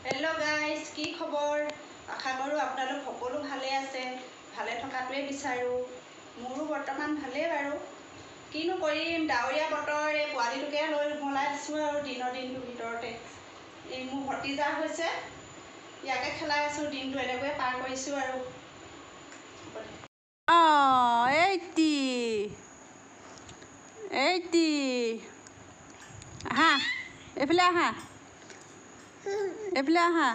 Hello guys की खबर आशा करूँ आपनालोक सकलो भाले आछे भाले थकाटोৱে বিচাৰো मोरो बर्तमान भाले बारू किनो करिम डावरिया बतर ए पोवालिटोके লৈ মলাই দিছো আৰু দিনৰ দিনটো ভিতৰতে এই মোৰ ভতিজা হৈছে ইয়াকে খেলাই আছো দিনটো এনেকৈ পাৰ কৰিছো আৰু এইটি আহা এফালে আহা এফালে আহা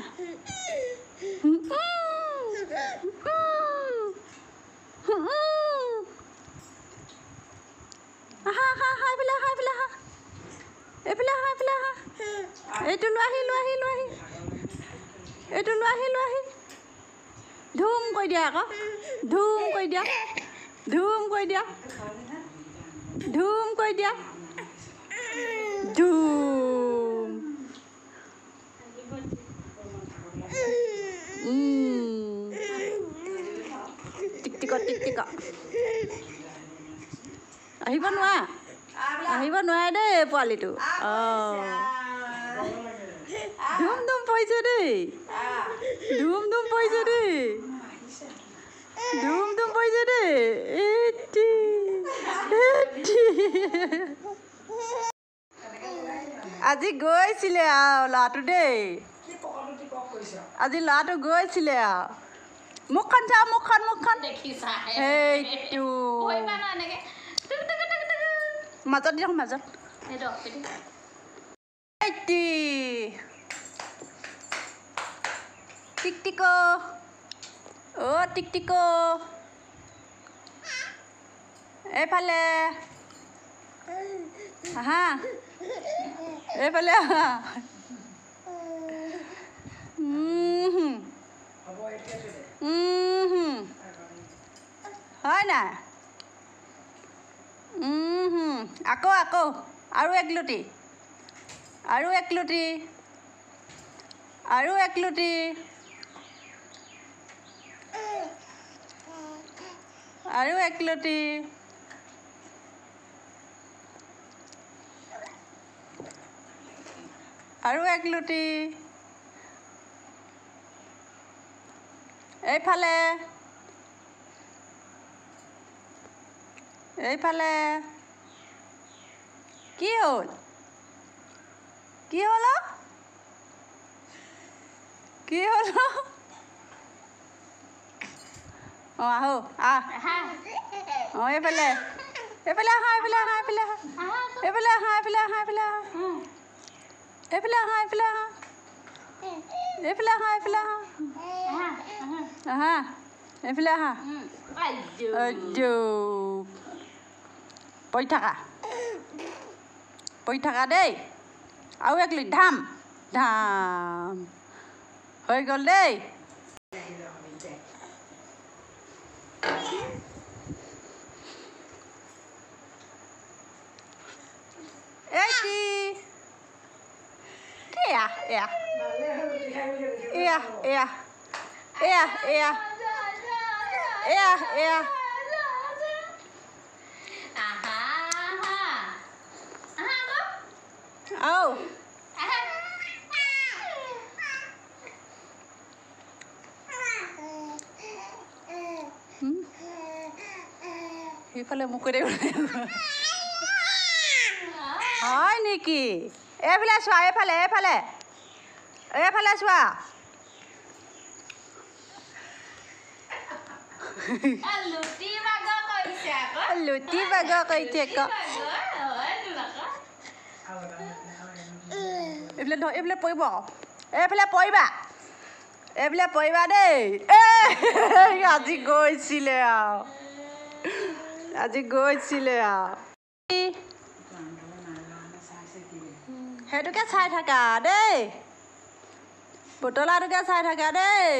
এইটো লোৱাহি ধুম কৰি দিয়া আকৌ ধুম কৰি দিয়া ধুম কৰি দিয়া ধুম টিক টিক আহিব নোৱাৰে দেই পোৱালিটো ধুম ধুম পৰিছে দেই আজি গৈছিলে আৰু ল'ৰাটো দেই আজি ল'ৰাটো গৈছিলে আৰু মুখখন চা মুখখন সেইটো মাজত দিয়ক মাজত টিক অ' টিক এইফালে আহা এইফালে আহা হয় নাই আকৌ আৰু একলুটি আৰু একলুটি আৰু একলুটি আৰু একলুটি আৰু একলুটি এইফালে কি হ'ল অঁ আহো অঁ এইফালে আহা পৰি থাকা দেই আৰু একলি ধাম হৈ গ'ল দেই সেইফালে মোক কৈ হয় নেকি এইফালে চোৱা এইফালে চোৱা লুটি বাগ কৰিছে আকৌ এইফালে পৰিব এইফালে পৰিবা দেই আজি গৈছিলে আৰু সেইটোকে চাই থাকা দেই পুতলাটোকে চাই থাকা দেই।